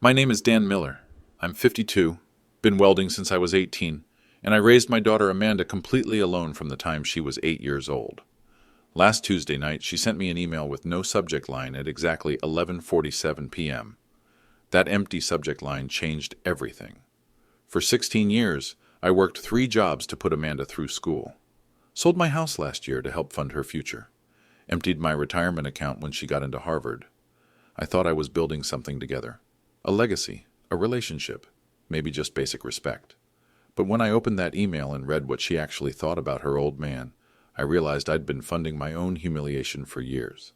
My name is Dan Miller. I'm 52, been welding since I was 18, and I raised my daughter Amanda completely alone from the time she was 8 years old. Last Tuesday night, she sent me an email with no subject line at exactly 11:47 p.m. That empty subject line changed everything. For 16 years, I worked 3 jobs to put Amanda through school. Sold my house last year to help fund her future. Emptied my retirement account when she got into Harvard. I thought I was building something together. A legacy, a relationship, maybe just basic respect. But when I opened that email and read what she actually thought about her old man, I realized I'd been funding my own humiliation for years.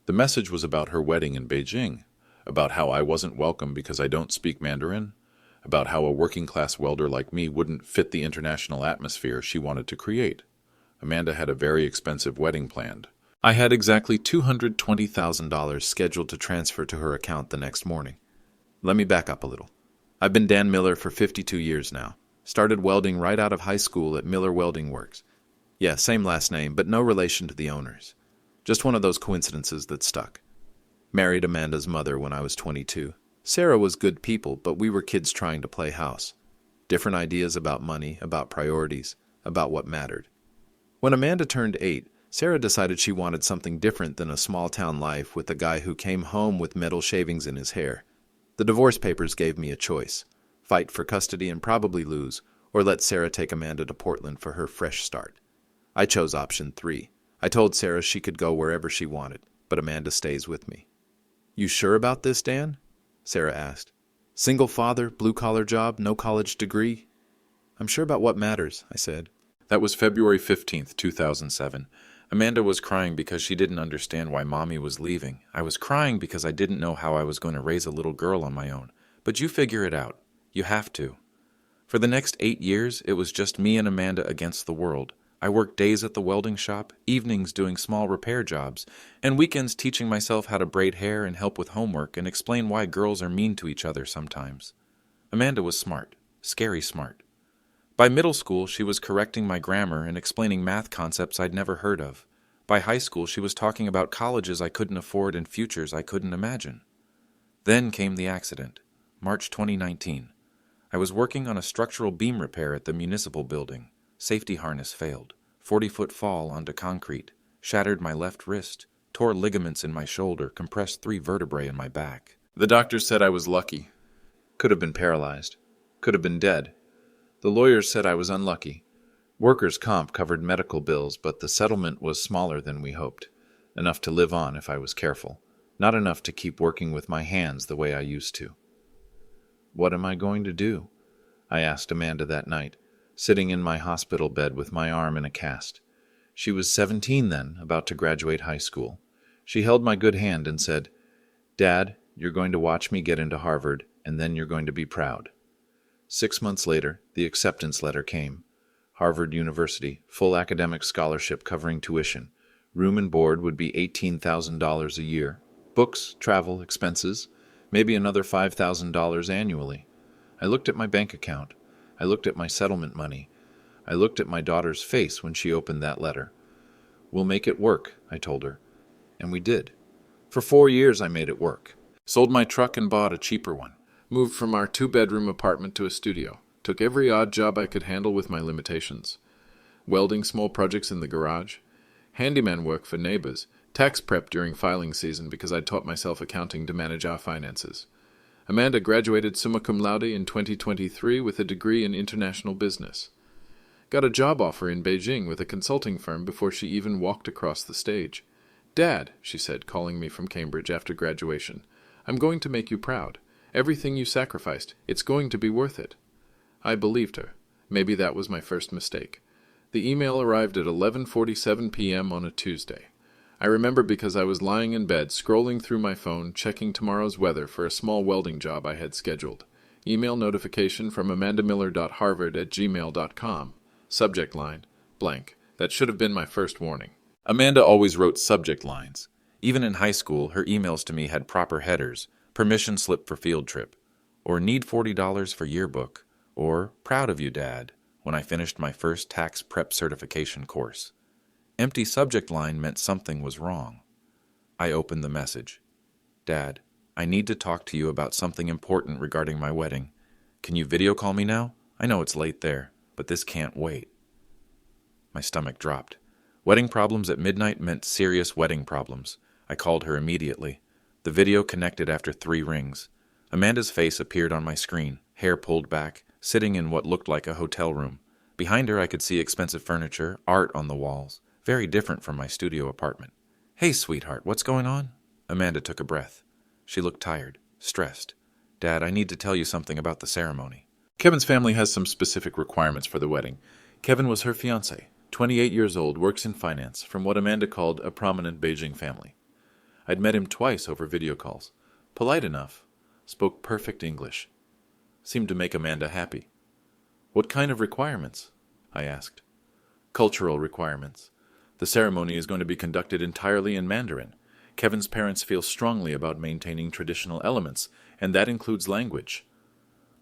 The message was about her wedding in Beijing, about how I wasn't welcome because I don't speak Mandarin, about how a working-class welder like me wouldn't fit the international atmosphere she wanted to create. Amanda had a very expensive wedding planned. I had exactly $220,000 scheduled to transfer to her account the next morning. Let me back up a little. I've been Dan Miller for 52 years now. Started welding right out of high school at Miller Welding Works. Yeah, same last name, but no relation to the owners. Just one of those coincidences that stuck. Married Amanda's mother when I was 22. Sarah was good people, but we were kids trying to play house. Different ideas about money, about priorities, about what mattered. When Amanda turned 8, Sarah decided she wanted something different than a small-town life with a guy who came home with metal shavings in his hair. The divorce papers gave me a choice. Fight for custody and probably lose, or let Sarah take Amanda to Portland for her fresh start. I chose option 3. I told Sarah she could go wherever she wanted, but Amanda stays with me. You sure about this, Dan? Sarah asked. Single father, blue-collar job, no college degree? I'm sure about what matters, I said. That was February 15th, 2007. Amanda was crying because she didn't understand why Mommy was leaving. I was crying because I didn't know how I was going to raise a little girl on my own. But you figure it out. You have to. For the next 8 years, it was just me and Amanda against the world. I worked days at the welding shop, evenings doing small repair jobs, and weekends teaching myself how to braid hair and help with homework and explain why girls are mean to each other sometimes. Amanda was smart, scary smart. By middle school, she was correcting my grammar and explaining math concepts I'd never heard of. By high school, she was talking about colleges I couldn't afford and futures I couldn't imagine. Then came the accident, March 2019. I was working on a structural beam repair at the municipal building. Safety harness failed. 40-foot fall onto concrete. Shattered my left wrist. Tore ligaments in my shoulder. Compressed 3 vertebrae in my back. The doctors said I was lucky. Could have been paralyzed. Could have been dead. The lawyers said I was unlucky. Workers' comp covered medical bills, but the settlement was smaller than we hoped. Enough to live on if I was careful. Not enough to keep working with my hands the way I used to. What am I going to do? I asked Amanda that night, sitting in my hospital bed with my arm in a cast. She was 17 then, about to graduate high school. She held my good hand and said, Dad, you're going to watch me get into Harvard, and then you're going to be proud. 6 months later, the acceptance letter came. Harvard University, full academic scholarship covering tuition. Room and board would be $18,000 a year. Books, travel, expenses, maybe another $5,000 annually. I looked at my bank account. I looked at my settlement money. I looked at my daughter's face when she opened that letter. We'll make it work, I told her. And we did. For 4 years I made it work. Sold my truck and bought a cheaper one. Moved from our 2-bedroom apartment to a studio. Took every odd job I could handle with my limitations. Welding small projects in the garage. Handyman work for neighbors. Tax prep during filing season because I taught myself accounting to manage our finances. Amanda graduated summa cum laude in 2023 with a degree in international business. Got a job offer in Beijing with a consulting firm before she even walked across the stage. Dad, she said, calling me from Cambridge after graduation, I'm going to make you proud. Everything you sacrificed, it's going to be worth it. I believed her. Maybe that was my first mistake. The email arrived at 11:47 p.m. on a Tuesday. I remember because I was lying in bed, scrolling through my phone, checking tomorrow's weather for a small welding job I had scheduled. Email notification from amandamiller.harvard@gmail.com. Subject line, blank. That should have been my first warning. Amanda always wrote subject lines. Even in high school, her emails to me had proper headers. Permission slip for field trip, or need $40 for yearbook, or proud of you, Dad, when I finished my first tax prep certification course. Empty subject line meant something was wrong. I opened the message. Dad, I need to talk to you about something important regarding my wedding. Can you video call me now? I know it's late there, but this can't wait. My stomach dropped. Wedding problems at midnight meant serious wedding problems. I called her immediately. The video connected after 3 rings. Amanda's face appeared on my screen, hair pulled back, sitting in what looked like a hotel room. Behind her I could see expensive furniture, art on the walls, very different from my studio apartment. "Hey, sweetheart, what's going on?" Amanda took a breath. She looked tired, stressed. "Dad, I need to tell you something about the ceremony." Kevin's family has some specific requirements for the wedding. Kevin was her fiancé, 28 years old, works in finance, from what Amanda called a prominent Beijing family. I'd met him twice over video calls. Polite enough, spoke perfect English. Seemed to make Amanda happy. "What kind of requirements?" I asked. "Cultural requirements. The ceremony is going to be conducted entirely in Mandarin. Kevin's parents feel strongly about maintaining traditional elements, and that includes language."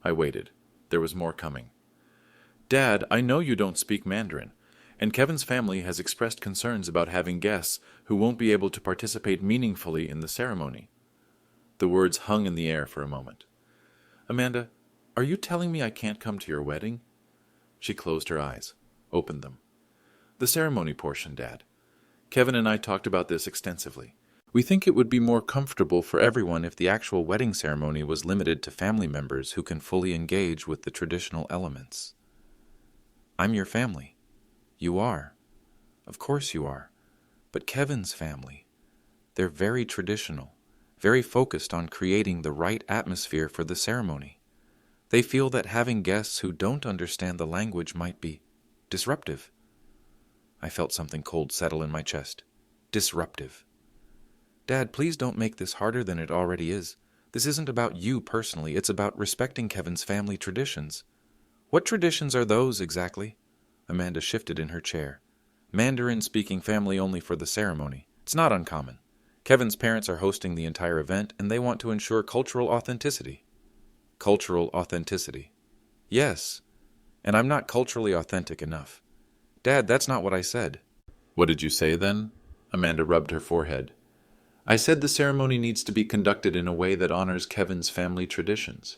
I waited. There was more coming. "Dad, I know you don't speak Mandarin, and Kevin's family has expressed concerns about having guests who won't be able to participate meaningfully in the ceremony." The words hung in the air for a moment. "Amanda, are you telling me I can't come to your wedding?" She closed her eyes, opened them. "The ceremony portion, Dad. Kevin and I talked about this extensively. We think it would be more comfortable for everyone if the actual wedding ceremony was limited to family members who can fully engage with the traditional elements." "I'm your family." "You are. Of course you are. But Kevin's family, they're very traditional, very focused on creating the right atmosphere for the ceremony. They feel that having guests who don't understand the language might be disruptive." I felt something cold settle in my chest. Disruptive. "Dad, please don't make this harder than it already is. This isn't about you personally, it's about respecting Kevin's family traditions." "What traditions are those, exactly?" Amanda shifted in her chair. "Mandarin-speaking family only for the ceremony. It's not uncommon. Kevin's parents are hosting the entire event, and they want to ensure cultural authenticity." "Cultural authenticity." "Yes, and I'm not culturally authentic enough." "Dad, that's not what I said." "What did you say then?" Amanda rubbed her forehead. "I said the ceremony needs to be conducted in a way that honors Kevin's family traditions.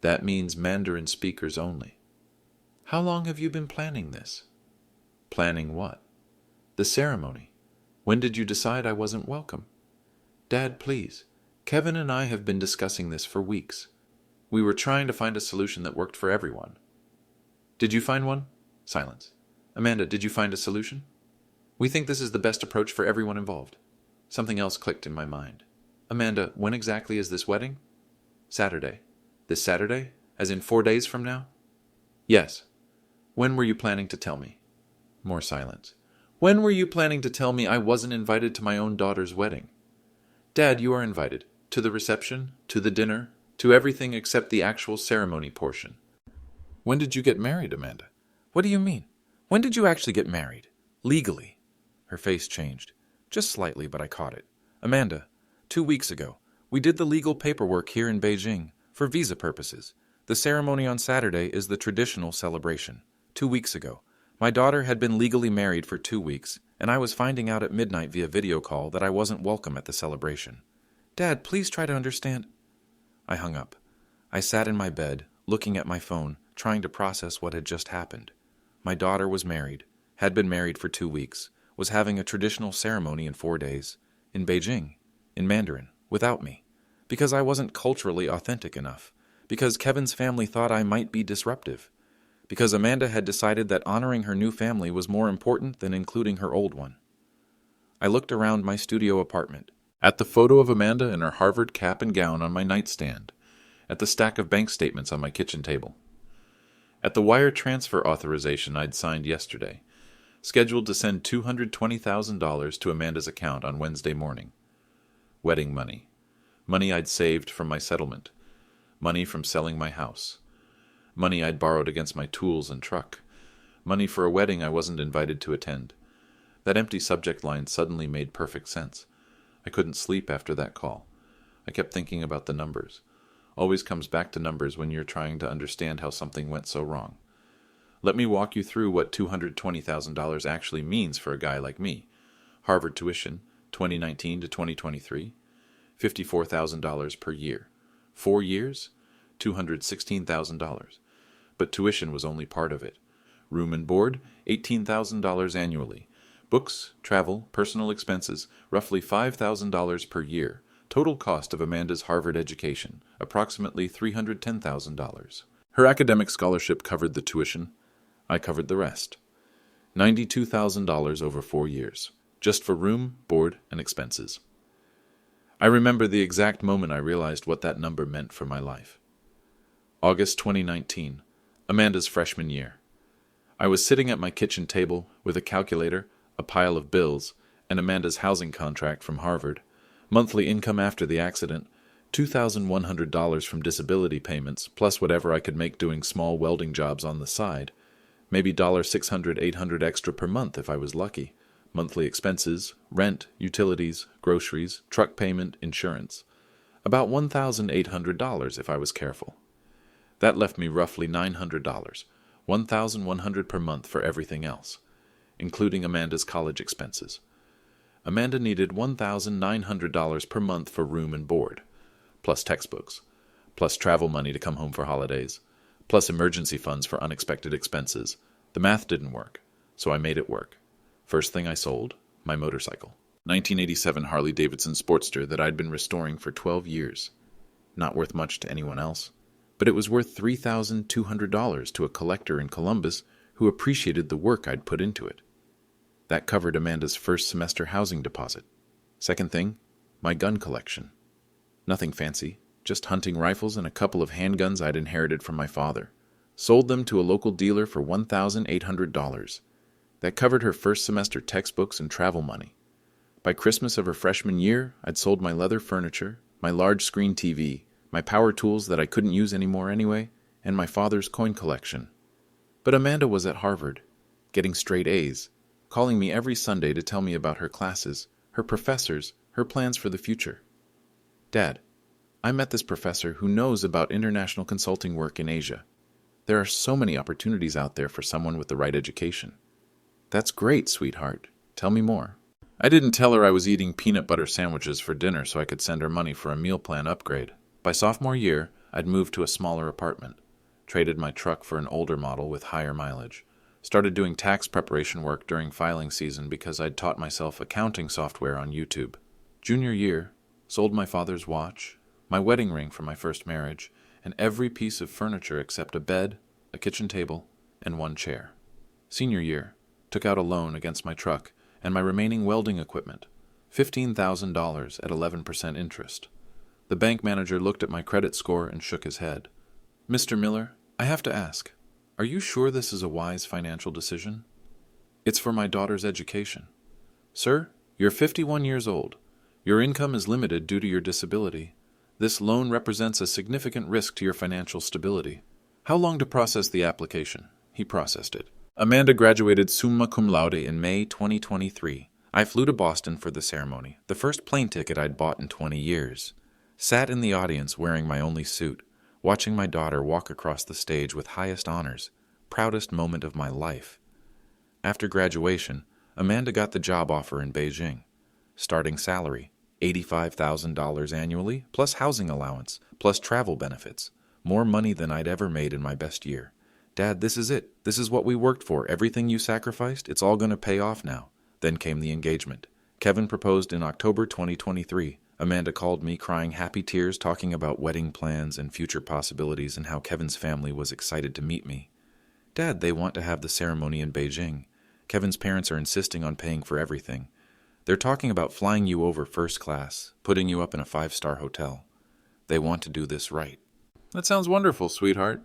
That means Mandarin speakers only." "How long have you been planning this?" "Planning what?" "The ceremony. When did you decide I wasn't welcome?" "Dad, please. Kevin and I have been discussing this for weeks. We were trying to find a solution that worked for everyone." "Did you find one?" Silence. "Amanda, did you find a solution?" "We think this is the best approach for everyone involved." Something else clicked in my mind. "Amanda, when exactly is this wedding?" "Saturday." "This Saturday? As in 4 days from now?" "Yes." "When were you planning to tell me?" More silence. "When were you planning to tell me I wasn't invited to my own daughter's wedding?" "Dad, you are invited. To the reception, to the dinner, to everything except the actual ceremony portion." "When did you get married, Amanda?" "What do you mean? When did you actually get married? Legally?" Her face changed. Just slightly, but I caught it. "Amanda, 2 weeks ago. We did the legal paperwork here in Beijing, for visa purposes. The ceremony on Saturday is the traditional celebration. 2 weeks ago. My daughter had been legally married for 2 weeks, and I was finding out at midnight via video call that I wasn't welcome at the celebration." "Dad, please try to understand." I hung up. I sat in my bed, looking at my phone, trying to process what had just happened. My daughter was married, had been married for 2 weeks, was having a traditional ceremony in 4 days, in Beijing, in Mandarin, without me, because I wasn't culturally authentic enough, because Kevin's family thought I might be disruptive, because Amanda had decided that honoring her new family was more important than including her old one. I looked around my studio apartment, At the photo of Amanda in her Harvard cap and gown on my nightstand, at the stack of bank statements on my kitchen table, at the wire transfer authorization I'd signed yesterday, scheduled to send $220,000 to Amanda's account on Wednesday morning. Wedding money. Money I'd saved from my settlement. Money from selling my house. Money I'd borrowed against my tools and truck. Money for a wedding I wasn't invited to attend. That empty subject line suddenly made perfect sense. I couldn't sleep after that call. I kept thinking about the numbers. Always comes back to numbers when you're trying to understand how something went so wrong. Let me walk you through what $220,000 actually means for a guy like me. Harvard tuition, 2019 to 2023. $54,000 per year. 4 years? $216,000. But tuition was only part of it. Room and board, $18,000 annually. Books, travel, personal expenses, roughly $5,000 per year. Total cost of Amanda's Harvard education, approximately $310,000. Her academic scholarship covered the tuition. I covered the rest. $92,000 over 4 years, just for room, board, and expenses. I remember the exact moment I realized what that number meant for my life. August 2019, Amanda's freshman year. I was sitting at my kitchen table with a calculator, a pile of bills, and Amanda's housing contract from Harvard, monthly income after the accident, $2,100 from disability payments, plus whatever I could make doing small welding jobs on the side, maybe $600, $800 extra per month if I was lucky, monthly expenses, rent, utilities, groceries, truck payment, insurance, about $1,800 if I was careful. That left me roughly $900, $1,100 per month for everything else, including Amanda's college expenses. Amanda needed $1,900 per month for room and board, plus textbooks, plus travel money to come home for holidays, plus emergency funds for unexpected expenses. The math didn't work, so I made it work. First thing I sold, my motorcycle. 1987 Harley-Davidson Sportster that I'd been restoring for 12 years. Not worth much to anyone else, but it was worth $3,200 to a collector in Columbus who appreciated the work I'd put into it. That covered Amanda's first semester housing deposit. Second thing, my gun collection. Nothing fancy, just hunting rifles and a couple of handguns I'd inherited from my father. Sold them to a local dealer for $1,800. That covered her first semester textbooks and travel money. By Christmas of her freshman year, I'd sold my leather furniture, my large screen TV, my power tools that I couldn't use anymore anyway, and my father's coin collection. But Amanda was at Harvard, getting straight A's, calling me every Sunday to tell me about her classes, her professors, her plans for the future. Dad, I met this professor who knows about international consulting work in Asia. There are so many opportunities out there for someone with the right education. That's great, sweetheart. Tell me more. I didn't tell her I was eating peanut butter sandwiches for dinner so I could send her money for a meal plan upgrade. By sophomore year, I'd moved to a smaller apartment, traded my truck for an older model with higher mileage, started doing tax preparation work during filing season because I'd taught myself accounting software on YouTube. Junior year, sold my father's watch, my wedding ring from my first marriage, and every piece of furniture except a bed, a kitchen table, and one chair. Senior year, took out a loan against my truck and my remaining welding equipment, $15,000 at 11% interest. The bank manager looked at my credit score and shook his head. Mr. Miller, I have to ask, are you sure this is a wise financial decision? It's for my daughter's education. Sir, you're 51 years old. Your income is limited due to your disability. This loan represents a significant risk to your financial stability. How long to process the application? He processed it. Amanda graduated summa cum laude in May 2023. I flew to Boston for the ceremony, the first plane ticket I'd bought in 20 years. Sat in the audience wearing my only suit, watching my daughter walk across the stage with highest honors, proudest moment of my life. After graduation, Amanda got the job offer in Beijing. Starting salary, $85,000 annually, plus housing allowance, plus travel benefits. More money than I'd ever made in my best year. Dad, this is it. This is what we worked for. Everything you sacrificed, it's all going to pay off now. Then came the engagement. Kevin proposed in October 2023. Amanda called me crying happy tears, talking about wedding plans and future possibilities and how Kevin's family was excited to meet me. Dad, they want to have the ceremony in Beijing. Kevin's parents are insisting on paying for everything. They're talking about flying you over first class, putting you up in a 5-star hotel. They want to do this right. That sounds wonderful, sweetheart.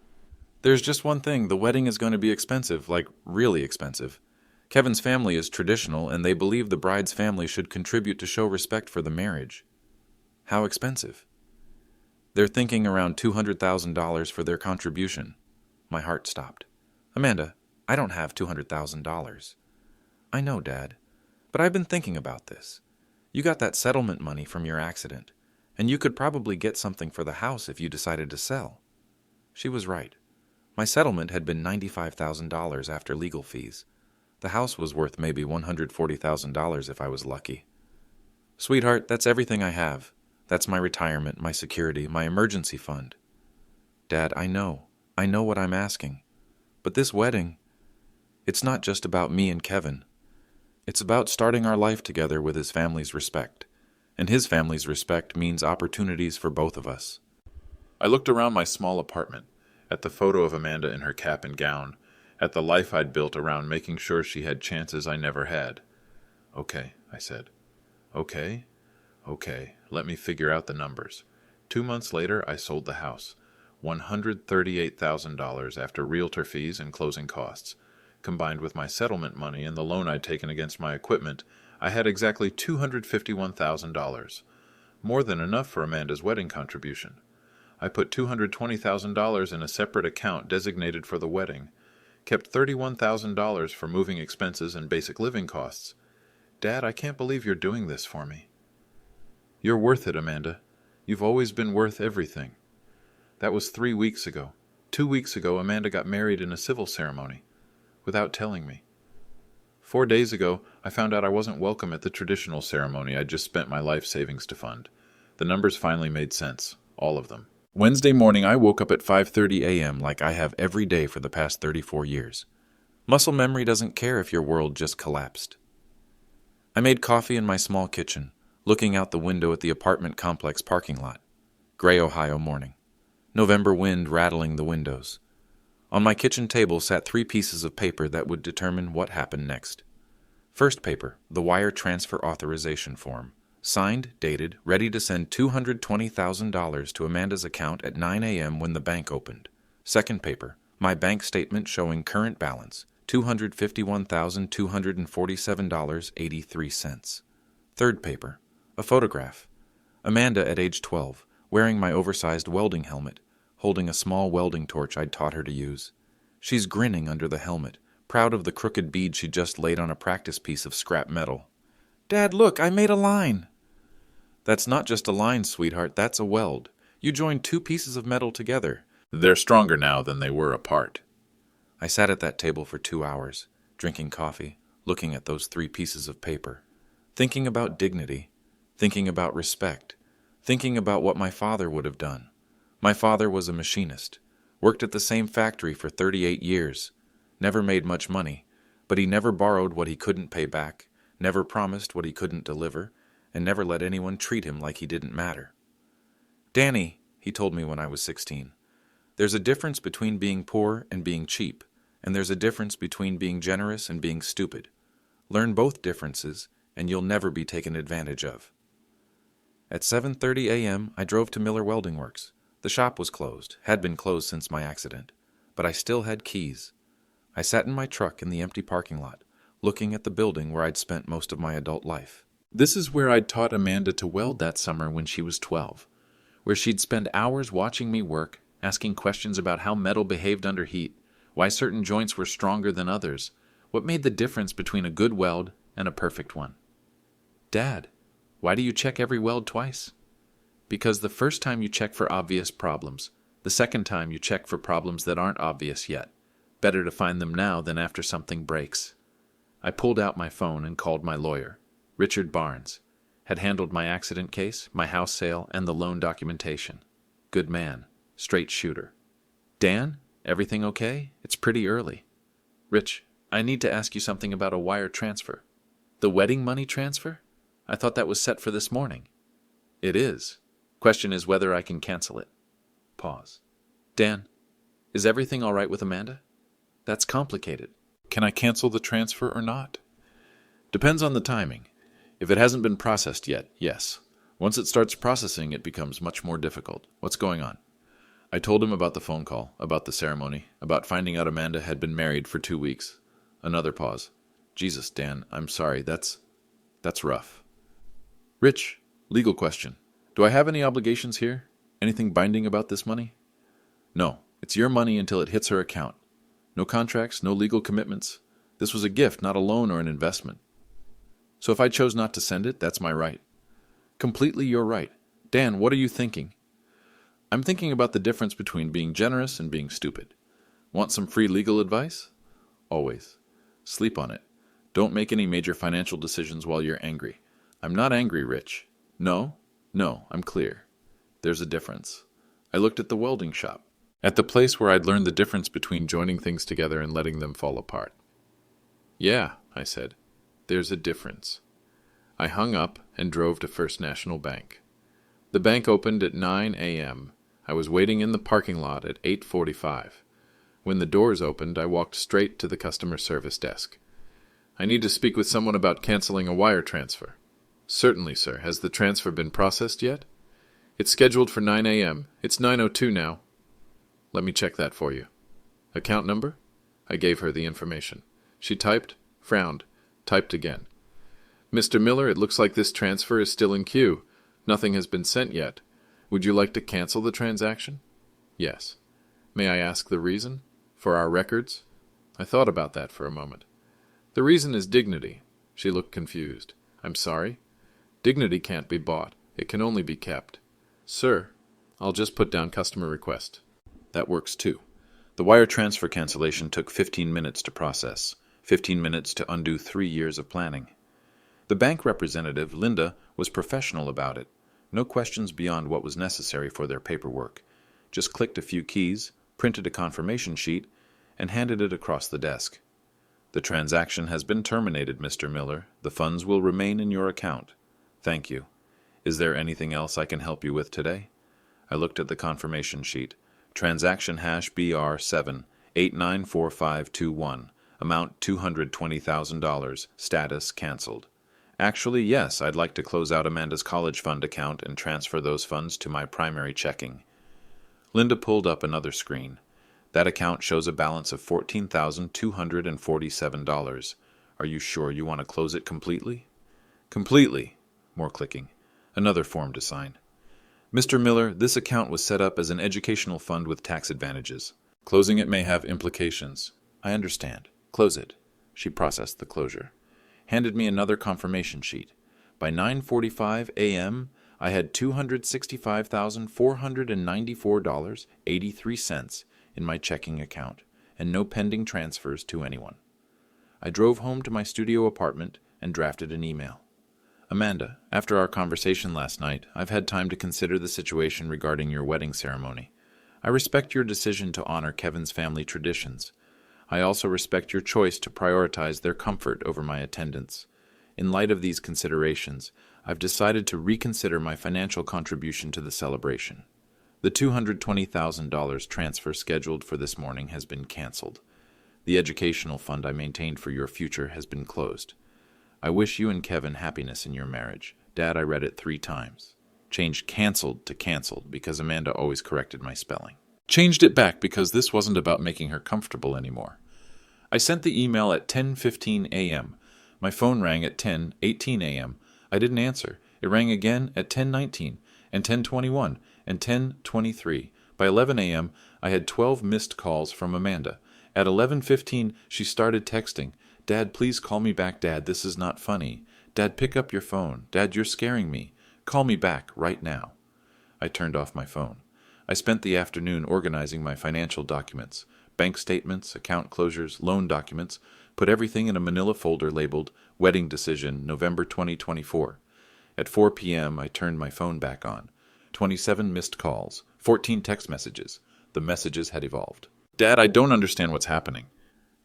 There's just one thing. The wedding is going to be expensive, like really expensive. Kevin's family is traditional, and they believe the bride's family should contribute to show respect for the marriage. How expensive? They're thinking around $200,000 for their contribution. My heart stopped. Amanda, I don't have $200,000. I know, Dad, but I've been thinking about this. You got that settlement money from your accident, and you could probably get something for the house if you decided to sell. She was right. My settlement had been $95,000 after legal fees. The house was worth maybe $140,000 if I was lucky. Sweetheart, that's everything I have. That's my retirement, my security, my emergency fund. Dad, I know what I'm asking. But this wedding, it's not just about me and Kevin. It's about starting our life together with his family's respect. And his family's respect means opportunities for both of us. I looked around my small apartment, at the photo of Amanda in her cap and gown, at the life I'd built around making sure she had chances I never had. Okay, I said. Okay, let me figure out the numbers. 2 months later, I sold the house. $138,000 after realtor fees and closing costs. Combined with my settlement money and the loan I'd taken against my equipment, I had exactly $251,000. More than enough for Amanda's wedding contribution. I put $220,000 in a separate account designated for the wedding. Kept $31,000 for moving expenses and basic living costs. Dad, I can't believe you're doing this for me. You're worth it, Amanda. You've always been worth everything. That was 3 weeks ago. 2 weeks ago, Amanda got married in a civil ceremony, without telling me. 4 days ago, I found out I wasn't welcome at the traditional ceremony I'd just spent my life savings to fund. The numbers finally made sense, all of them. Wednesday morning, I woke up at 5:30 a.m. like I have every day for the past 34 years. Muscle memory doesn't care if your world just collapsed. I made coffee in my small kitchen, looking out the window at the apartment complex parking lot. Gray Ohio morning. November wind rattling the windows. On my kitchen table sat 3 pieces of paper that would determine what happened next. First paper, the wire transfer authorization form. Signed, dated, ready to send $220,000 to Amanda's account at 9 a.m. when the bank opened. Second paper, my bank statement showing current balance, $251,247.83. Third paper, a photograph. Amanda at age 12, wearing my oversized welding helmet, holding a small welding torch I'd taught her to use. She's grinning under the helmet, proud of the crooked bead she just laid on a practice piece of scrap metal. Dad, look, I made a line. That's not just a line, sweetheart, that's a weld. You joined 2 pieces of metal together. They're stronger now than they were apart. I sat at that table for 2 hours, drinking coffee, looking at those 3 pieces of paper, thinking about dignity, thinking about respect, thinking about what my father would have done. My father was a machinist, worked at the same factory for 38 years, never made much money, but he never borrowed what he couldn't pay back, never promised what he couldn't deliver, and never let anyone treat him like he didn't matter. Danny, he told me when I was 16, there's a difference between being poor and being cheap, and there's a difference between being generous and being stupid. Learn both differences, and you'll never be taken advantage of. At 7:30 a.m., I drove to Miller Welding Works. The shop was closed, had been closed since my accident, but I still had keys. I sat in my truck in the empty parking lot, looking at the building where I'd spent most of my adult life. This is where I'd taught Amanda to weld that summer when she was 12, where she'd spend hours watching me work, asking questions about how metal behaved under heat, why certain joints were stronger than others, what made the difference between a good weld and a perfect one. Dad, why do you check every weld twice? Because the first time you check for obvious problems, the second time you check for problems that aren't obvious yet. Better to find them now than after something breaks. I pulled out my phone and called my lawyer, Richard Barnes. Had handled my accident case, my house sale, and the loan documentation. Good man, straight shooter. Dan, everything okay? It's pretty early. Rich, I need to ask you something about a wire transfer. The wedding money transfer? I thought that was set for this morning. It is. Question is whether I can cancel it. Pause. Dan, is everything all right with Amanda? That's complicated. Can I cancel the transfer or not? Depends on the timing. If it hasn't been processed yet, yes. Once it starts processing, it becomes much more difficult. What's going on? I told him about the phone call, about the ceremony, about finding out Amanda had been married for 2 weeks. Another pause. Jesus, Dan, I'm sorry. That's rough. Rich, legal question. Do I have any obligations here? Anything binding about this money? No, it's your money until it hits her account. No contracts, no legal commitments. This was a gift, not a loan or an investment. So if I chose not to send it, that's my right. Completely your right. Dan, what are you thinking? I'm thinking about the difference between being generous and being stupid. Want some free legal advice? Always. Sleep on it. Don't make any major financial decisions while you're angry. I'm not angry, Rich. No? No, I'm clear. There's a difference. I looked at the welding shop, at the place where I'd learned the difference between joining things together and letting them fall apart. Yeah, I said, there's a difference. I hung up and drove to First National Bank. The bank opened at 9 a.m. I was waiting in the parking lot at 8:45. When the doors opened, I walked straight to the customer service desk. I need to speak with someone about canceling a wire transfer. Certainly, sir. Has the transfer been processed yet? It's scheduled for 9 a.m. It's 9:02 now. Let me check that for you. Account number? I gave her the information. She typed, frowned, typed again. Mr. Miller, it looks like this transfer is still in queue. Nothing has been sent yet. Would you like to cancel the transaction? Yes. May I ask the reason? For our records? I thought about that for a moment. The reason is dignity. She looked confused. I'm sorry? Dignity can't be bought. It can only be kept. Sir, I'll just put down customer request. That works too. The wire transfer cancellation took 15 minutes to process, 15 minutes to undo 3 years of planning. The bank representative, Linda, was professional about it. No questions beyond what was necessary for their paperwork. Just clicked a few keys, printed a confirmation sheet, and handed it across the desk. The transaction has been terminated, Mr. Miller. The funds will remain in your account. Thank you. Is there anything else I can help you with today? I looked at the confirmation sheet. Transaction hash BR7 894521. Amount $220,000. Status canceled. Actually, yes, I'd like to close out Amanda's college fund account and transfer those funds to my primary checking. Linda pulled up another screen. That account shows a balance of $14,247. Are you sure you want to close it completely? Completely. More clicking. Another form to sign. Mr. Miller, this account was set up as an educational fund with tax advantages. Closing it may have implications. I understand. Close it. She processed the closure. Handed me another confirmation sheet. By 9:45 a.m., I had $265,494.83 in my checking account, and no pending transfers to anyone. I drove home to my studio apartment and drafted an email. Amanda, after our conversation last night, I've had time to consider the situation regarding your wedding ceremony. I respect your decision to honor Kevin's family traditions. I also respect your choice to prioritize their comfort over my attendance. In light of these considerations, I've decided to reconsider my financial contribution to the celebration. The $220,000 transfer scheduled for this morning has been canceled. The educational fund I maintained for your future has been closed. I wish you and Kevin happiness in your marriage. Dad, I read it 3 times. Changed canceled to canceled because Amanda always corrected my spelling. Changed it back because this wasn't about making her comfortable anymore. I sent the email at 10:15 a.m. My phone rang at 10:18 a.m. I didn't answer. It rang again at 10:19 and 10:21 and 10:23. By 11 a.m., I had 12 missed calls from Amanda. At 11:15, she started texting. Dad, please call me back, Dad. This is not funny. Dad, pick up your phone. Dad, you're scaring me. Call me back right now. I turned off my phone. I spent the afternoon organizing my financial documents, bank statements, account closures, loan documents, put everything in a manila folder labeled Wedding Decision, November 2024. At 4 p.m., I turned my phone back on. 27 missed calls, 14 text messages. The messages had evolved. Dad, I don't understand what's happening.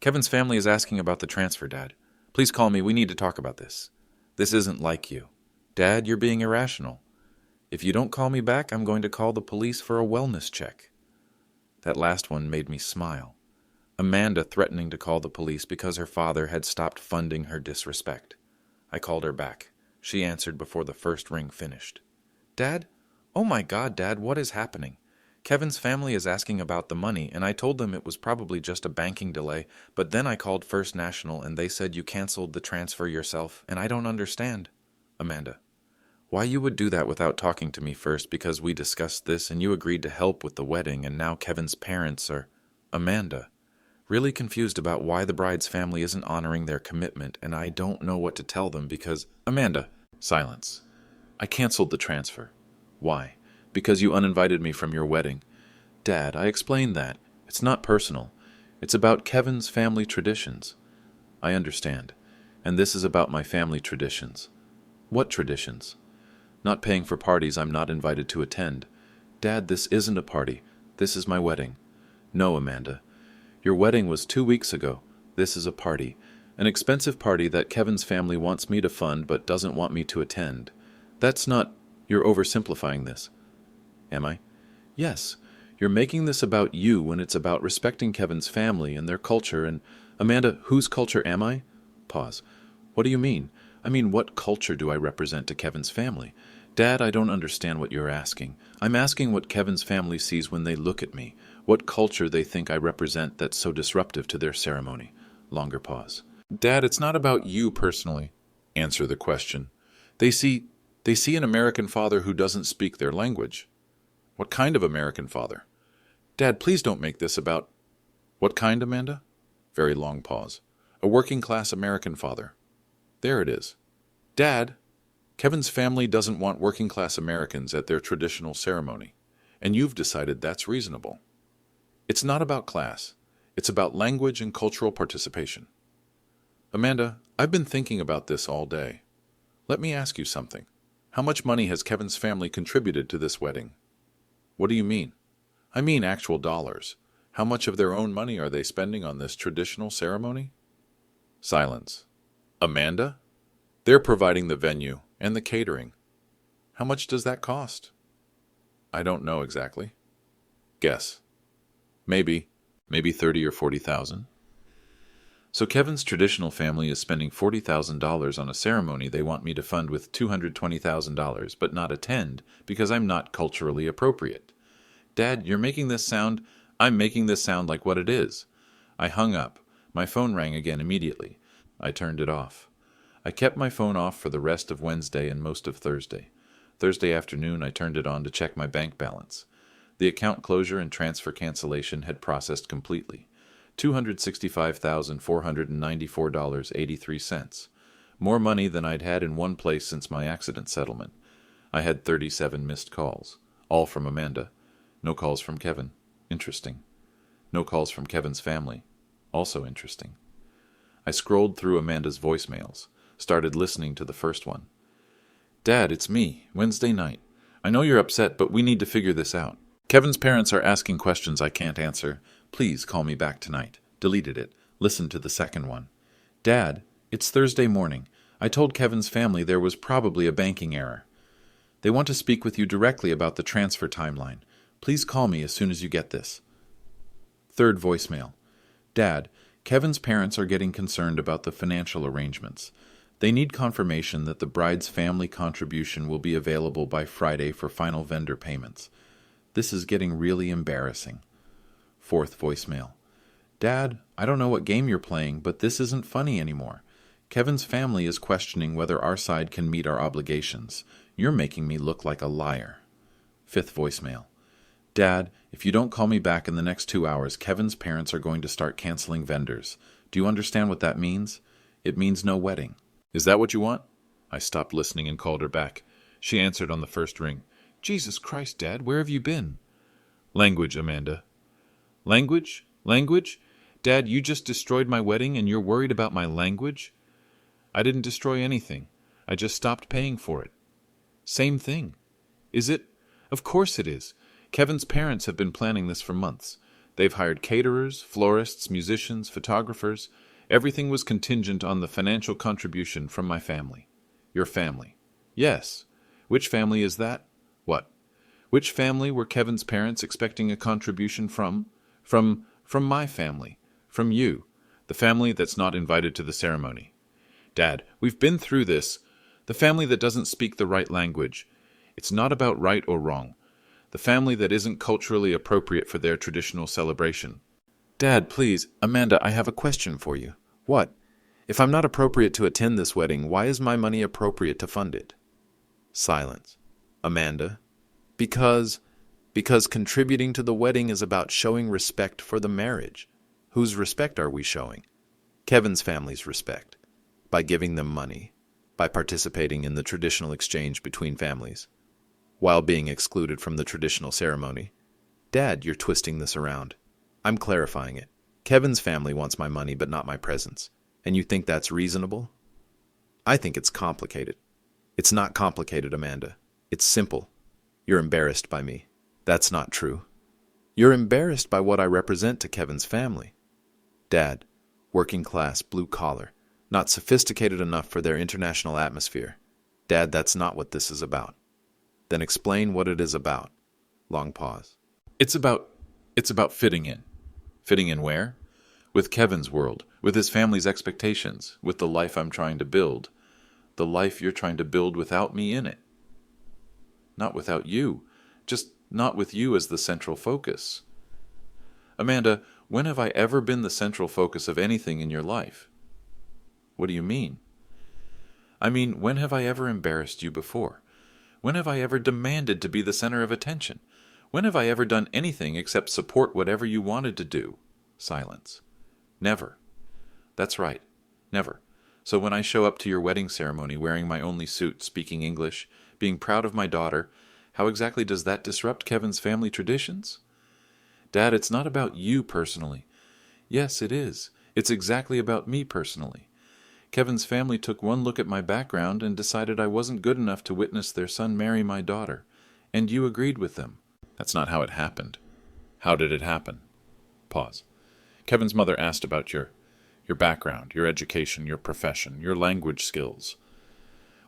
Kevin's family is asking about the transfer, Dad. Please call me. We need to talk about this. This isn't like you. Dad, you're being irrational. If you don't call me back, I'm going to call the police for a wellness check. That last one made me smile. Amanda threatening to call the police because her father had stopped funding her disrespect. I called her back. She answered before the first ring finished. Dad? Oh my God, Dad, what is happening? Kevin's family is asking about the money, and I told them it was probably just a banking delay, but then I called First National and they said you canceled the transfer yourself, and I don't understand. Amanda. Why you would do that without talking to me first, because we discussed this and you agreed to help with the wedding, and now Kevin's parents are... Amanda. Really confused about why the bride's family isn't honoring their commitment, and I don't know what to tell them because... Amanda. Silence. I canceled the transfer. Why? Because you uninvited me from your wedding. Dad, I explained that. It's not personal. It's about Kevin's family traditions. I understand. And this is about my family traditions. What traditions? Not paying for parties I'm not invited to attend. Dad, this isn't a party. This is my wedding. No, Amanda. Your wedding was 2 weeks ago. This is a party. An expensive party that Kevin's family wants me to fund but doesn't want me to attend. That's not... You're oversimplifying this. Am I? Yes. You're making this about you when it's about respecting Kevin's family and their culture and... Amanda, whose culture am I? Pause. What do you mean? I mean, what culture do I represent to Kevin's family? Dad, I don't understand what you're asking. I'm asking what Kevin's family sees when they look at me. What culture they think I represent that's so disruptive to their ceremony. Longer pause. Dad, it's not about you personally. Answer the question. They see an American father who doesn't speak their language. What kind of American father? Dad, please don't make this about... What kind, Amanda? Very long pause. A working-class American father. There it is. Dad, Kevin's family doesn't want working-class Americans at their traditional ceremony, and you've decided that's reasonable. It's not about class. It's about language and cultural participation. Amanda, I've been thinking about this all day. Let me ask you something. How much money has Kevin's family contributed to this wedding? What do you mean? I mean actual dollars. How much of their own money are they spending on this traditional ceremony? Silence. Amanda? They're providing the venue and the catering. How much does that cost? I don't know exactly. Guess. Maybe 30 or 40,000. So Kevin's traditional family is spending $40,000 on a ceremony they want me to fund with $220,000 but not attend because I'm not culturally appropriate. Dad, I'm making this sound like what it is. I hung up. My phone rang again immediately. I turned it off. I kept my phone off for the rest of Wednesday and most of Thursday. Thursday afternoon, I turned it on to check my bank balance. The account closure and transfer cancellation had processed completely. $265,494.83. More money than I'd had in one place since my accident settlement. I had 37 missed calls. All from Amanda. No calls from Kevin. Interesting. No calls from Kevin's family. Also interesting. I scrolled through Amanda's voicemails. Started listening to the first one. Dad, it's me. Wednesday night. I know you're upset, but we need to figure this out. Kevin's parents are asking questions I can't answer. Please call me back tonight. Deleted it. Listened to the second one. Dad, it's Thursday morning. I told Kevin's family there was probably a banking error. They want to speak with you directly about the transfer timeline. Please call me as soon as you get this. Third voicemail. Dad, Kevin's parents are getting concerned about the financial arrangements. They need confirmation that the bride's family contribution will be available by Friday for final vendor payments. This is getting really embarrassing. Fourth voicemail. Dad, I don't know what game you're playing, but this isn't funny anymore. Kevin's family is questioning whether our side can meet our obligations. You're making me look like a liar. Fifth voicemail. Dad, if you don't call me back in the next 2 hours, Kevin's parents are going to start canceling vendors. Do you understand what that means? It means no wedding. Is that what you want? I stopped listening and called her back. She answered on the first ring. Jesus Christ, Dad, where have you been? Language, Amanda. Language? Language? Dad, you just destroyed my wedding and you're worried about my language? I didn't destroy anything. I just stopped paying for it. Same thing. Is it? Of course it is. Kevin's parents have been planning this for months. They've hired caterers, florists, musicians, photographers. Everything was contingent on the financial contribution from my family. Your family. Yes. Which family is that? What? Which family were Kevin's parents expecting a contribution from? From my family. From you. The family that's not invited to the ceremony. Dad, we've been through this. The family that doesn't speak the right language. It's not about right or wrong. The family that isn't culturally appropriate for their traditional celebration. Dad, please. Amanda, I have a question for you. What? If I'm not appropriate to attend this wedding, why is my money appropriate to fund it? Silence. Amanda? Because contributing to the wedding is about showing respect for the marriage. Whose respect are we showing? Kevin's family's respect. By giving them money. By participating in the traditional exchange between families. While being excluded from the traditional ceremony. Dad, you're twisting this around. I'm clarifying it. Kevin's family wants my money but not my presence. And you think that's reasonable? I think it's complicated. It's not complicated, Amanda. It's simple. You're embarrassed by me. That's not true. You're embarrassed by what I represent to Kevin's family. Dad, working class, blue collar, not sophisticated enough for their international atmosphere. Dad, that's not what this is about. Then explain what it is about. Long pause. It's about fitting in. Fitting in where? With Kevin's world, with his family's expectations, with the life I'm trying to build. The life you're trying to build without me in it. Not without you. Just not with you as the central focus. Amanda, when have I ever been the central focus of anything in your life? What do you mean? I mean, when have I ever embarrassed you before? When have I ever demanded to be the center of attention? When have I ever done anything except support whatever you wanted to do? Silence. Never. That's right. Never. So when I show up to your wedding ceremony wearing my only suit, speaking English, being proud of my daughter, how exactly does that disrupt Kevin's family traditions? Dad, it's not about you personally. Yes, it is. It's exactly about me personally. Kevin's family took one look at my background and decided I wasn't good enough to witness their son marry my daughter. And you agreed with them. That's not how it happened. How did it happen? Pause. Kevin's mother asked about your background, your education, your profession, your language skills.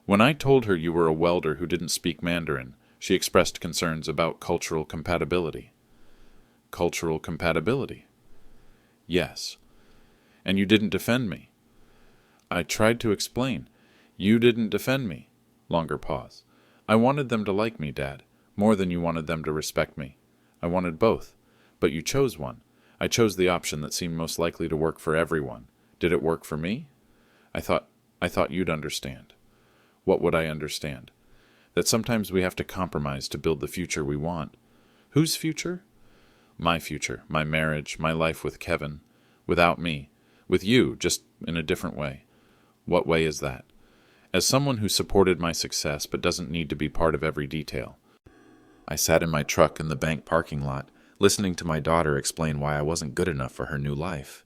When I told her you were a welder who didn't speak Mandarin, she expressed concerns about cultural compatibility. Cultural compatibility? Yes. And you didn't defend me. I tried to explain. You didn't defend me. Longer pause. I wanted them to like me, Dad, more than you wanted them to respect me. I wanted both, but you chose one. I chose the option that seemed most likely to work for everyone. Did it work for me? I thought you'd understand. What would I understand? That sometimes we have to compromise to build the future we want. Whose future? My future, my marriage, my life with Kevin. Without me. With you, just in a different way. What way is that? As someone who supported my success but doesn't need to be part of every detail. I sat in my truck in the bank parking lot, listening to my daughter explain why I wasn't good enough for her new life.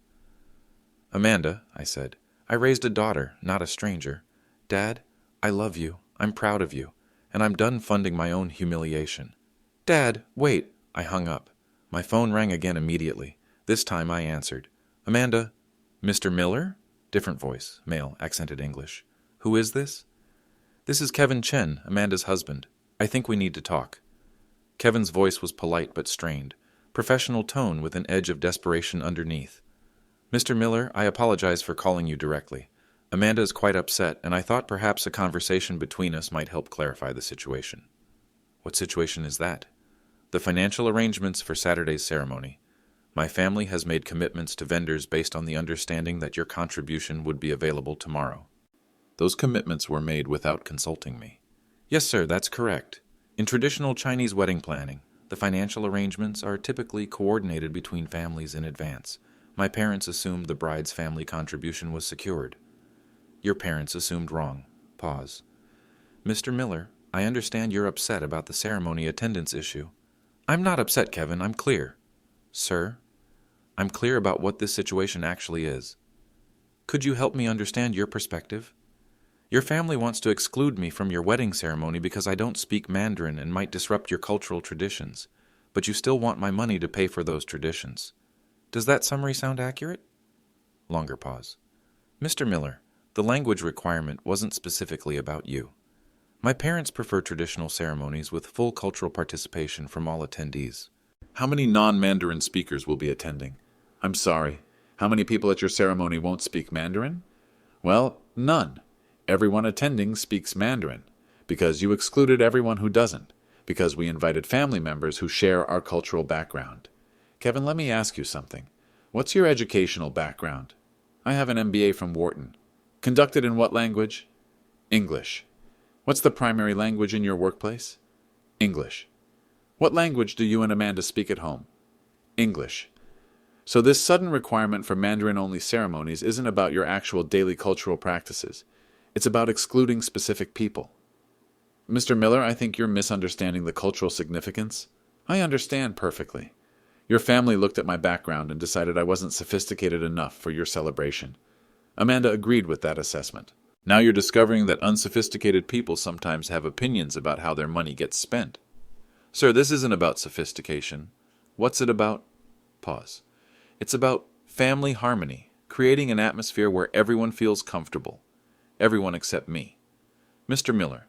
Amanda, I said, I raised a daughter, not a stranger. Dad, I love you, I'm proud of you, and I'm done funding my own humiliation. Dad, wait, I hung up. My phone rang again immediately. This time I answered. Amanda, Mr. Miller? Different voice, male, accented English. Who is this? This is Kevin Chen, Amanda's husband. I think we need to talk. Kevin's voice was polite but strained, professional tone with an edge of desperation underneath. Mr. Miller, I apologize for calling you directly. Amanda is quite upset, and I thought perhaps a conversation between us might help clarify the situation. What situation is that? The financial arrangements for Saturday's ceremony. My family has made commitments to vendors based on the understanding that your contribution would be available tomorrow. Those commitments were made without consulting me. Yes, sir, that's correct. In traditional Chinese wedding planning, the financial arrangements are typically coordinated between families in advance. My parents assumed the bride's family contribution was secured. Your parents assumed wrong. Pause. Mr. Miller, I understand you're upset about the ceremony attendance issue. I'm not upset, Kevin. I'm clear. Sir, I'm clear about what this situation actually is. Could you help me understand your perspective? Your family wants to exclude me from your wedding ceremony because I don't speak Mandarin and might disrupt your cultural traditions, but you still want my money to pay for those traditions. Does that summary sound accurate? Longer pause. Mr. Miller, the language requirement wasn't specifically about you. My parents prefer traditional ceremonies with full cultural participation from all attendees. How many non-Mandarin speakers will be attending? I'm sorry. How many people at your ceremony won't speak Mandarin? Well, none. Everyone attending speaks Mandarin, because you excluded everyone who doesn't, because we invited family members who share our cultural background. Kevin, let me ask you something. What's your educational background? I have an MBA from Wharton. Conducted in what language? English. What's the primary language in your workplace? English. What language do you and Amanda speak at home? English. So this sudden requirement for Mandarin-only ceremonies isn't about your actual daily cultural practices. It's about excluding specific people. Mr. Miller, I think you're misunderstanding the cultural significance. I understand perfectly. Your family looked at my background and decided I wasn't sophisticated enough for your celebration. Amanda agreed with that assessment. Now you're discovering that unsophisticated people sometimes have opinions about how their money gets spent. Sir, this isn't about sophistication. What's it about? Pause. It's about family harmony, creating an atmosphere where everyone feels comfortable. Everyone except me. Mr. Miller,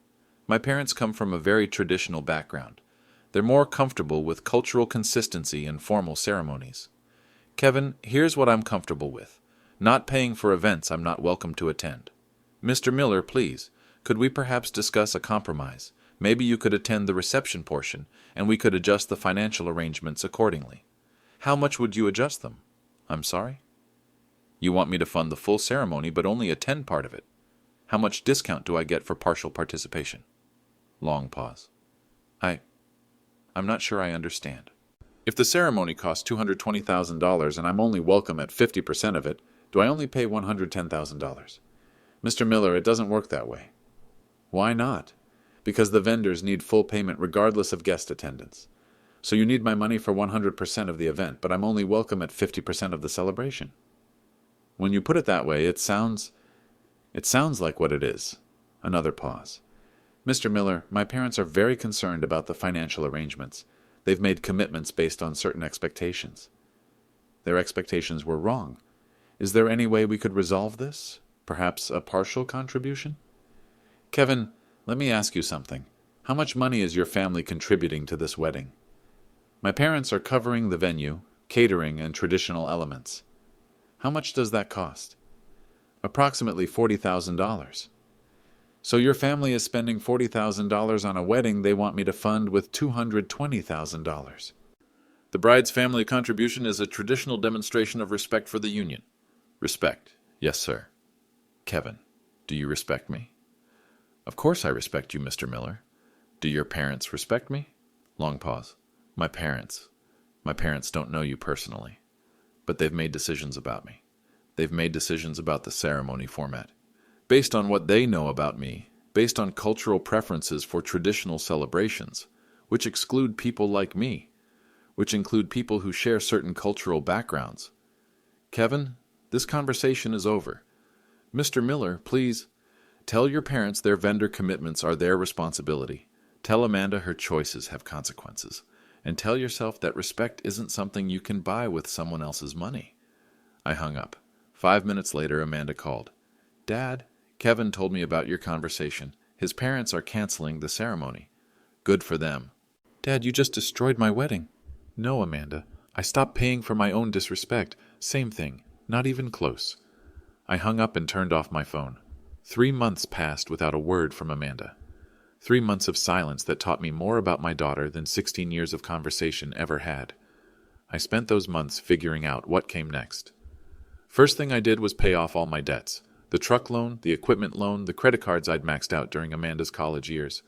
my parents come from a very traditional background. They're more comfortable with cultural consistency and formal ceremonies. Kevin, here's what I'm comfortable with. Not paying for events I'm not welcome to attend. Mr. Miller, please, could we perhaps discuss a compromise? Maybe you could attend the reception portion, and we could adjust the financial arrangements accordingly. How much would you adjust them? I'm sorry? You want me to fund the full ceremony but only attend part of it. How much discount do I get for partial participation? Long pause. I'm not sure I understand. If the ceremony costs $220,000 and I'm only welcome at 50% of it, do I only pay $110,000? Mr. Miller, it doesn't work that way. Why not? Because the vendors need full payment regardless of guest attendance. So you need my money for 100% of the event, but I'm only welcome at 50% of the celebration. When you put it that way, it sounds like what it is. Another pause. Mr. Miller, my parents are very concerned about the financial arrangements. They've made commitments based on certain expectations. Their expectations were wrong. Is there any way we could resolve this? Perhaps a partial contribution? Kevin, let me ask you something. How much money is your family contributing to this wedding? My parents are covering the venue, catering, and traditional elements. How much does that cost? Approximately $40,000. So your family is spending $40,000 on a wedding they want me to fund with $220,000. The bride's family contribution is a traditional demonstration of respect for the union. Respect. Yes, sir. Kevin, do you respect me? Of course I respect you, Mr. Miller. Do your parents respect me? Long pause. My parents don't know you personally, but they've made decisions about me. They've made decisions about the ceremony format. Based on what they know about me, based on cultural preferences for traditional celebrations, which exclude people like me, which include people who share certain cultural backgrounds. Kevin, this conversation is over. Mr. Miller, please, tell your parents their vendor commitments are their responsibility. Tell Amanda her choices have consequences. And tell yourself that respect isn't something you can buy with someone else's money. I hung up. 5 minutes later, Amanda called. Dad, Kevin told me about your conversation. His parents are canceling the ceremony. Good for them. Dad, you just destroyed my wedding. No, Amanda. I stopped paying for my own disrespect. Same thing. Not even close. I hung up and turned off my phone. 3 months passed without a word from Amanda. 3 months of silence that taught me more about my daughter than 16 years of conversation ever had. I spent those months figuring out what came next. First thing I did was pay off all my debts. The truck loan, the equipment loan, the credit cards I'd maxed out during Amanda's college years.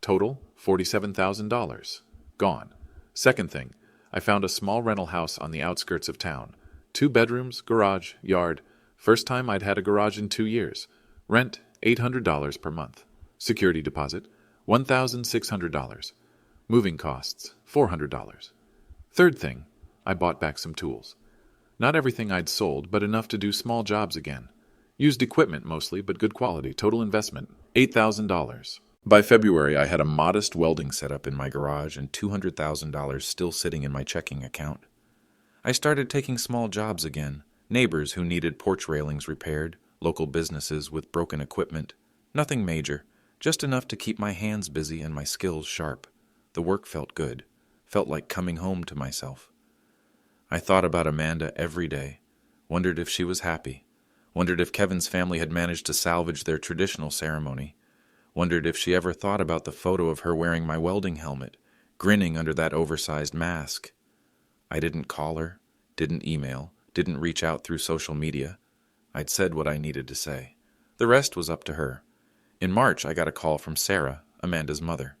Total, $47,000. Gone. Second thing, I found a small rental house on the outskirts of town. 2 bedrooms, garage, yard. First time I'd had a garage in 2 years. Rent, $800 per month. Security deposit, $1,600. Moving costs, $400. Third thing, I bought back some tools. Not everything I'd sold, but enough to do small jobs again. Used equipment mostly, but good quality. Total investment, $8,000. By February, I had a modest welding setup in my garage and $200,000 still sitting in my checking account. I started taking small jobs again. Neighbors who needed porch railings repaired, local businesses with broken equipment. Nothing major, just enough to keep my hands busy and my skills sharp. The work felt good, felt like coming home to myself. I thought about Amanda every day, wondered if she was happy, wondered if Kevin's family had managed to salvage their traditional ceremony, wondered if she ever thought about the photo of her wearing my welding helmet, grinning under that oversized mask. I didn't call her, didn't email, didn't reach out through social media. I'd said what I needed to say. The rest was up to her. In March, I got a call from Sarah, Amanda's mother.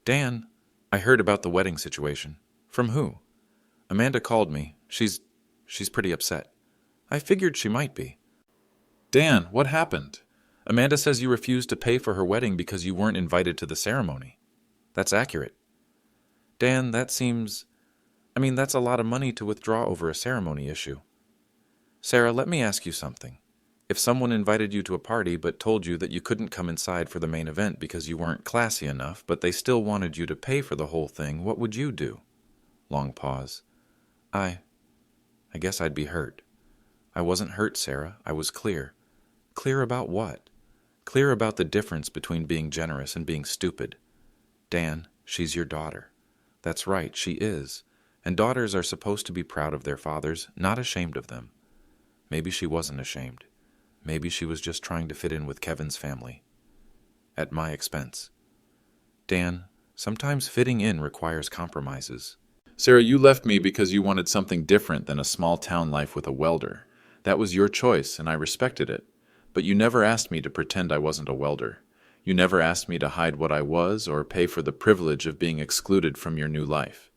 Dan, I heard about the wedding situation. From who? Amanda called me. She's pretty upset. I figured she might be. Dan, what happened? Amanda says you refused to pay for her wedding because you weren't invited to the ceremony. That's accurate. Dan, that's a lot of money to withdraw over a ceremony issue. Sarah, let me ask you something. If someone invited you to a party but told you that you couldn't come inside for the main event because you weren't classy enough, but they still wanted you to pay for the whole thing, what would you do? Long pause. I guess I'd be hurt. I wasn't hurt, Sarah. I was clear. Clear about what? Clear about the difference between being generous and being stupid. Dan, she's your daughter. That's right, she is. And daughters are supposed to be proud of their fathers, not ashamed of them. Maybe she wasn't ashamed. Maybe she was just trying to fit in with Kevin's family. At my expense. Dan, sometimes fitting in requires compromises. Sarah, you left me because you wanted something different than a small-town life with a welder. That was your choice, and I respected it. But you never asked me to pretend I wasn't a welder. You never asked me to hide what I was or pay for the privilege of being excluded from your new life.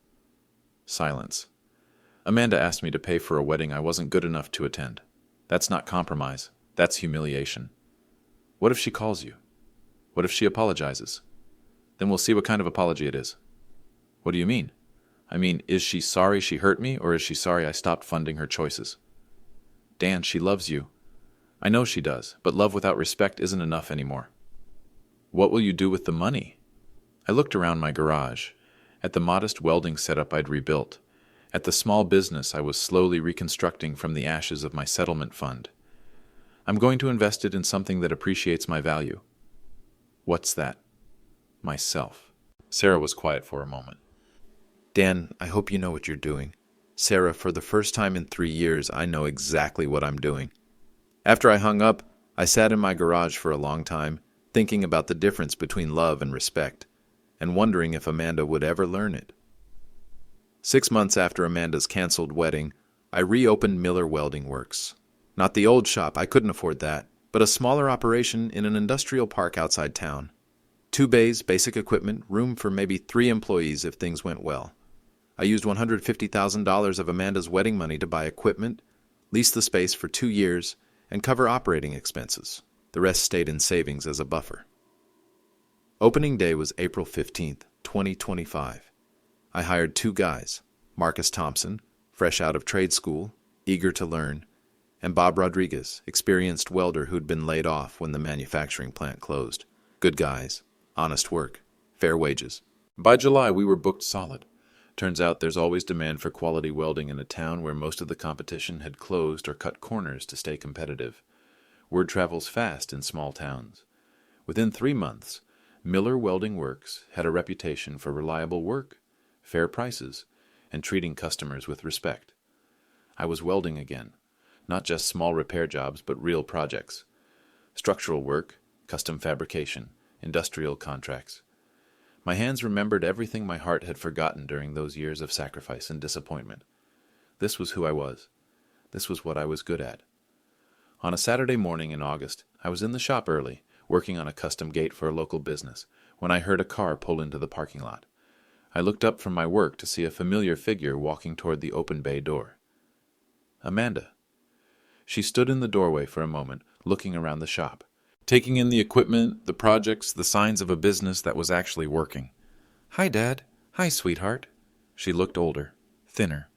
Silence. Amanda asked me to pay for a wedding I wasn't good enough to attend. That's not compromise. That's humiliation. What if she calls you? What if she apologizes? Then we'll see what kind of apology it is. What do you mean? I mean, is she sorry she hurt me, or is she sorry I stopped funding her choices? Dan, she loves you. I know she does, but love without respect isn't enough anymore. What will you do with the money? I looked around my garage, at the modest welding setup I'd rebuilt, at the small business I was slowly reconstructing from the ashes of my settlement fund. I'm going to invest it in something that appreciates my value. What's that? Myself. Sarah was quiet for a moment. Dan, I hope you know what you're doing. Sarah, for the first time in 3 years, I know exactly what I'm doing. After I hung up, I sat in my garage for a long time, thinking about the difference between love and respect, and wondering if Amanda would ever learn it. 6 months after Amanda's canceled wedding, I reopened Miller Welding Works. Not the old shop, I couldn't afford that, but a smaller operation in an industrial park outside town. 2 bays, basic equipment, room for maybe 3 employees if things went well. I used $150,000 of Amanda's wedding money to buy equipment, lease the space for 2 years, and cover operating expenses. The rest stayed in savings as a buffer. Opening day was April 15th, 2025. I hired 2 guys, Marcus Thompson, fresh out of trade school, eager to learn, and Bob Rodriguez, experienced welder who'd been laid off when the manufacturing plant closed. Good guys, honest work, fair wages. By July, we were booked solid. Turns out there's always demand for quality welding in a town where most of the competition had closed or cut corners to stay competitive. Word travels fast in small towns. Within 3 months, Miller Welding Works had a reputation for reliable work, fair prices, and treating customers with respect. I was welding again, not just small repair jobs, but real projects. Structural work, custom fabrication, industrial contracts. My hands remembered everything my heart had forgotten during those years of sacrifice and disappointment. This was who I was. This was what I was good at. On a Saturday morning in August, I was in the shop early, working on a custom gate for a local business, when I heard a car pull into the parking lot. I looked up from my work to see a familiar figure walking toward the open bay door. Amanda. She stood in the doorway for a moment, looking around the shop, taking in the equipment, the projects, the signs of a business that was actually working. Hi, Dad. Hi, sweetheart. She looked older, thinner.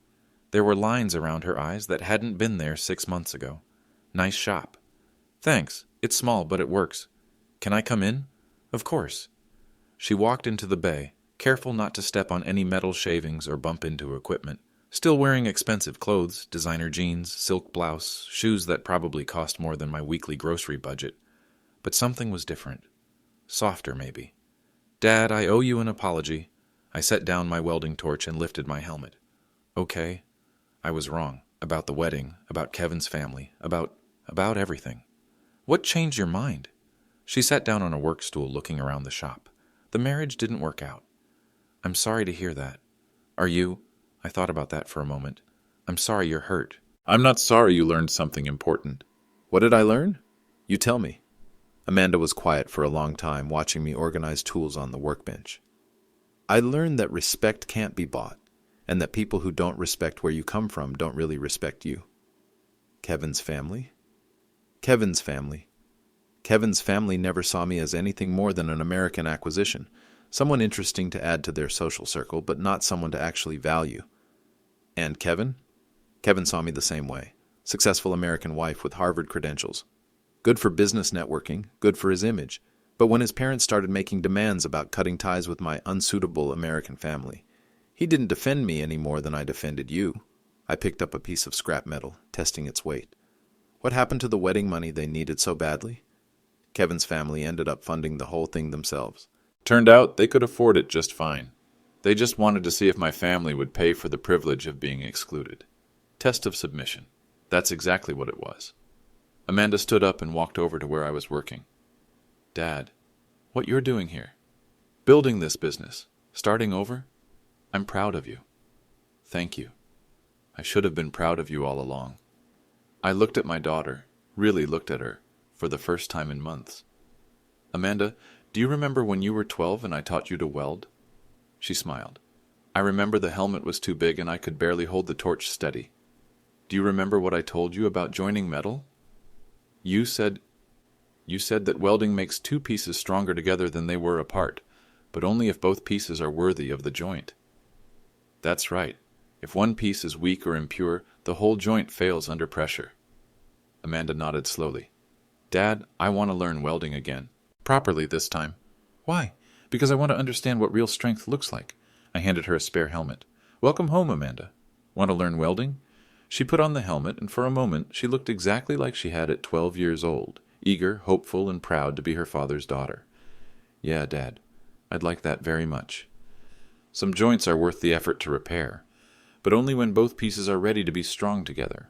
There were lines around her eyes that hadn't been there 6 months ago. Nice shop. Thanks. It's small, but it works. Can I come in? Of course. She walked into the bay, careful not to step on any metal shavings or bump into equipment. Still wearing expensive clothes, designer jeans, silk blouse, shoes that probably cost more than my weekly grocery budget. But something was different. Softer, maybe. Dad, I owe you an apology. I set down my welding torch and lifted my helmet. Okay. I was wrong. About the wedding, about Kevin's family, about everything. What changed your mind? She sat down on a work stool looking around the shop. The marriage didn't work out. I'm sorry to hear that. Are you? I thought about that for a moment. I'm sorry you're hurt. I'm not sorry you learned something important. What did I learn? You tell me. Amanda was quiet for a long time, watching me organize tools on the workbench. I learned that respect can't be bought, and that people who don't respect where you come from don't really respect you. Kevin's family? Kevin's family. Kevin's family never saw me as anything more than an American acquisition, someone interesting to add to their social circle, but not someone to actually value. And Kevin? Kevin saw me the same way. Successful American wife with Harvard credentials. Good for business networking, good for his image. But when his parents started making demands about cutting ties with my unsuitable American family, he didn't defend me any more than I defended you. I picked up a piece of scrap metal, testing its weight. What happened to the wedding money they needed so badly? Kevin's family ended up funding the whole thing themselves. Turned out they could afford it just fine. They just wanted to see if my family would pay for the privilege of being excluded. Test of submission. That's exactly what it was. Amanda stood up and walked over to where I was working. Dad, what you're doing here, building this business, starting over, I'm proud of you. Thank you. I should have been proud of you all along. I looked at my daughter, really looked at her, for the first time in months. Amanda, do you remember when you were 12 and I taught you to weld? She smiled. I remember the helmet was too big and I could barely hold the torch steady. Do you remember what I told you about joining metal? You said that welding makes two pieces stronger together than they were apart, but only if both pieces are worthy of the joint. That's right. If one piece is weak or impure, the whole joint fails under pressure. Amanda nodded slowly. Dad, I want to learn welding again. Properly this time. Why? Because I want to understand what real strength looks like. I handed her a spare helmet. Welcome home, Amanda. Want to learn welding? She put on the helmet, and for a moment she looked exactly like she had at 12 years old, eager, hopeful, and proud to be her father's daughter. Yeah, Dad, I'd like that very much. Some joints are worth the effort to repair, but only when both pieces are ready to be strong together.